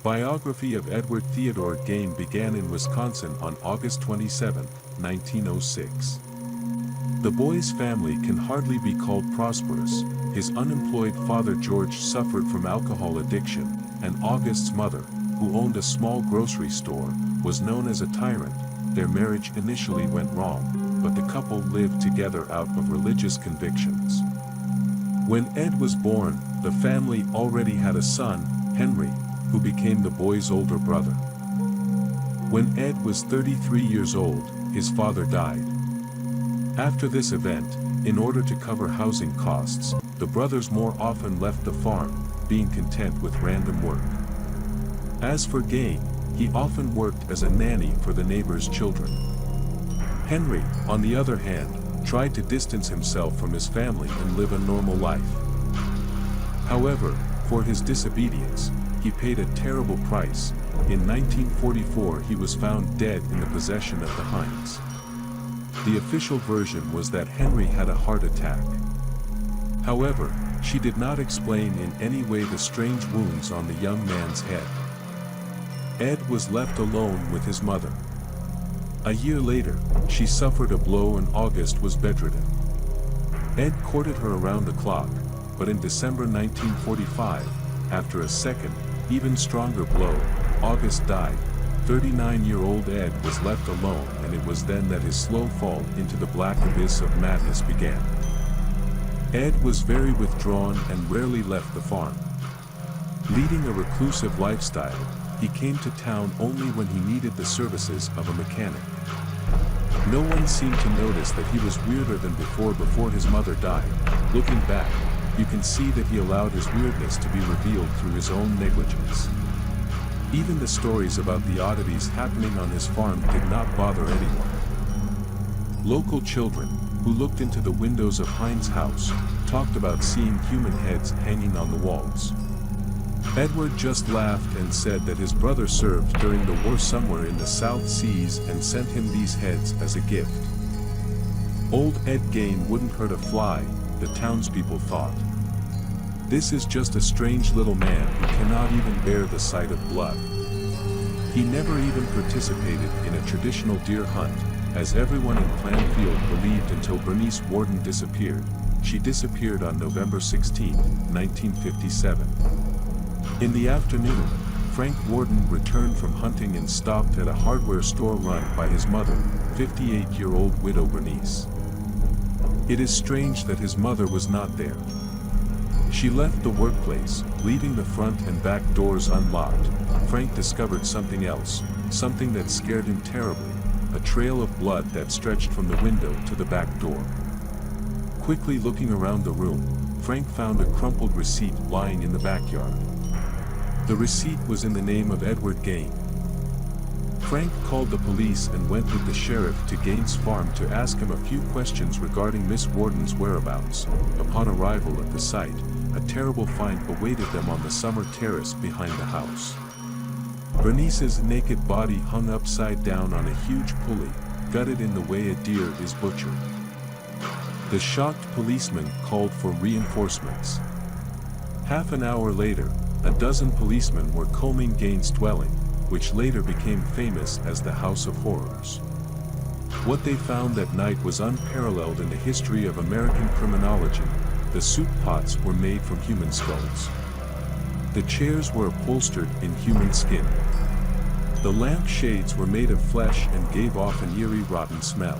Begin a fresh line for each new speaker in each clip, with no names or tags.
Biography of Edward Theodore Gain began in Wisconsin on August 27, 1906. The boy's family can hardly be called prosperous. His unemployed father George suffered from alcohol addiction, and August's mother, who owned a small grocery store, was known as a tyrant. Their marriage initially went wrong, but the couple lived together out of religious convictions. When Ed was born, the family already had a son, Henry, who became the boy's older brother. When Ed was 33 years old, his father died. After this event, in order to cover housing costs, the brothers more often left the farm, being content with random work. As for Gain, he often worked as a nanny for the neighbors' children. Henry, on the other hand, tried to distance himself from his family and live a normal life. However, for his disobedience, he paid a terrible price. In 1944 he was found dead in the possession of the heinous. The official version was that Henry had a heart attack. However, she did not explain in any way the strange wounds on the young man's head. Ed was left alone with his mother. A year later, she suffered a blow and August was bedridden. Ed courted her around the clock, but in December 1945, after a second, even stronger blow, August died. 39-year-old Ed was left alone, and it was then that his slow fall into the black abyss of madness began. Ed was very withdrawn and rarely left the farm. Leading a reclusive lifestyle, he came to town only when he needed the services of a mechanic. No one seemed to notice that he was weirder than before his mother died. Looking back, you can see that he allowed his weirdness to be revealed through his own negligence. Even the stories about the oddities happening on his farm did not bother anyone. Local children, who looked into the windows of Hein's house, talked about seeing human heads hanging on the walls. Edward just laughed and said that his brother served during the war somewhere in the South Seas and sent him these heads as a gift. Old Ed Gain wouldn't hurt a fly, the townspeople thought. This is just a strange little man who cannot even bear the sight of blood. He never even participated in a traditional deer hunt, as everyone in Plainfield believed until Bernice Warden disappeared. She disappeared on November 16, 1957. In the afternoon, Frank Warden returned from hunting and stopped at a hardware store run by his mother, 58-year-old widow Bernice. It is strange that his mother was not there. She left the workplace, leaving the front and back doors unlocked. Frank discovered something else, something that scared him terribly, a trail of blood that stretched from the window to the back door. Quickly looking around the room, Frank found a crumpled receipt lying in the backyard. The receipt was in the name of Edward Gain. Frank called the police and went with the sheriff to Gain's farm to ask him a few questions regarding Miss Warden's whereabouts. Upon arrival at the site, a terrible find awaited them on the summer terrace behind the house. Bernice's naked body hung upside down on a huge pulley, gutted in the way a deer is butchered. The shocked policeman called for reinforcements. Half an hour later, a dozen policemen were combing Gain's dwelling, which later became famous as the House of Horrors. What they found that night was unparalleled in the history of American criminology. The soup pots were made from human skulls. The chairs were upholstered in human skin. The lamp shades were made of flesh and gave off an eerie rotten smell.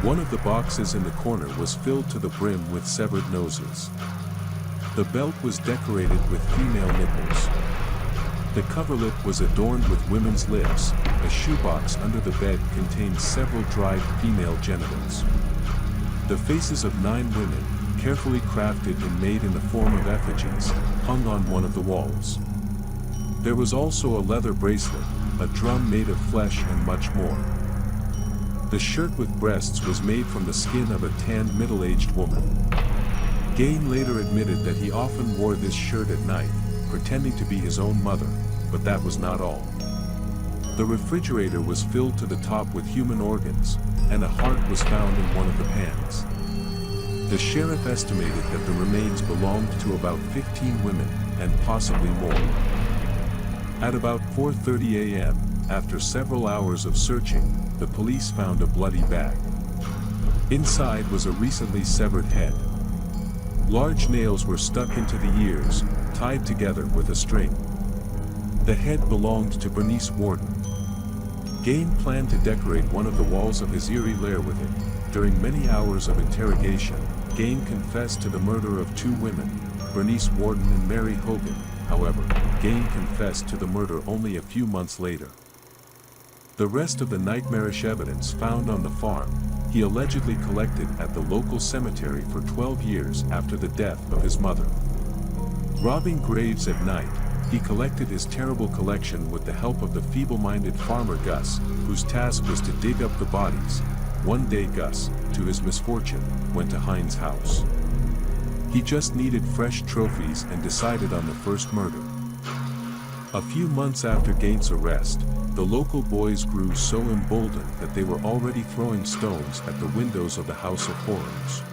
One of the boxes in the corner was filled to the brim with severed noses. The belt was decorated with female nipples. The coverlet was adorned with women's lips. A shoebox under the bed contained several dried female genitals. The faces of 9 women, carefully crafted and made in the form of effigies, hung on one of the walls. There was also a leather bracelet, a drum made of flesh and much more. The shirt with breasts was made from the skin of a tanned middle-aged woman. Gain later admitted that he often wore this shirt at night, pretending to be his own mother, but that was not all. The refrigerator was filled to the top with human organs, and a heart was found in one of the pans. The sheriff estimated that the remains belonged to about 15 women, and possibly more. At about 4:30 a.m., after several hours of searching, the police found a bloody bag. Inside was a recently severed head. Large nails were stuck into the ears, tied together with a string. The head belonged to Bernice Worden. Gain planned to decorate one of the walls of his eerie lair with it. During many hours of interrogation, Gain confessed to the murder of 2 women, Bernice Worden and Mary Hogan. However, Gain confessed to the murder only a few months later. The rest of the nightmarish evidence found on the farm, he allegedly collected at the local cemetery for 12 years after the death of his mother. Robbing graves at night, he collected his terrible collection with the help of the feeble-minded farmer Gus, whose task was to dig up the bodies. One day Gus, to his misfortune, went to Hein's house. He just needed fresh trophies and decided on the first murder. A few months after Gain's arrest, the local boys grew so emboldened that they were already throwing stones at the windows of the House of Horrors.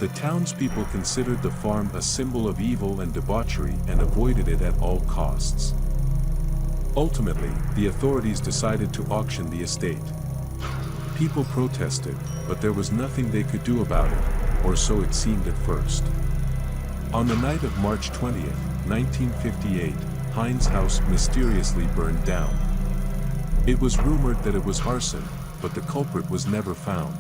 The townspeople considered the farm a symbol of evil and debauchery and avoided it at all costs. Ultimately, the authorities decided to auction the estate. People protested, but there was nothing they could do about it, or so it seemed at first. On the night of March 20th, 1958, Hein's house mysteriously burned down. It was rumored that it was arson, but the culprit was never found.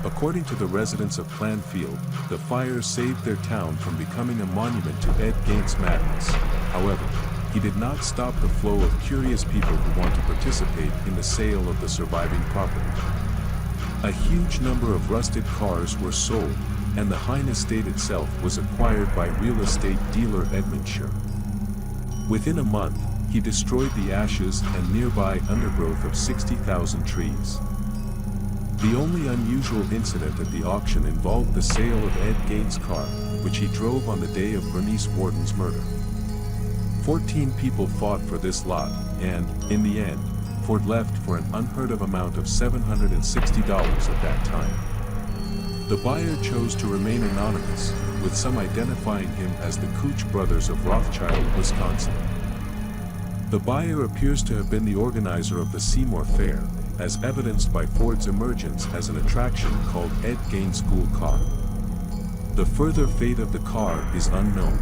According to the residents of Planfield, the fire saved their town from becoming a monument to Ed Gain's madness. However, he did not stop the flow of curious people who want to participate in the sale of the surviving property. A huge number of rusted cars were sold, and the Heinous estate itself was acquired by real estate dealer Edmund Scher. Within a month, he destroyed the ashes and nearby undergrowth of 60,000 trees. The only unusual incident at the auction involved the sale of Ed Gain's car, which he drove on the day of Bernice Worden's murder. 14 people fought for this lot, and, in the end, Ford left for an unheard of amount of $760 at that time. The buyer chose to remain anonymous, with some identifying him as the Cooch brothers of Rothschild, Wisconsin. The buyer appears to have been the organizer of the Seymour Fair, as evidenced by Ford's emergence as an attraction called Ed Gain's school car. The further fate of the car is unknown.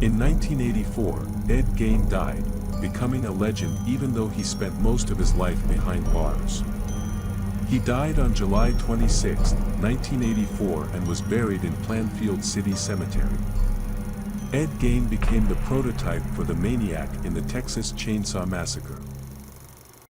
In 1984, Ed Gain died, becoming a legend even though he spent most of his life behind bars. He died on July 26, 1984 and was buried in Planfield City Cemetery. Ed Gain became the prototype for the maniac in the Texas Chainsaw Massacre.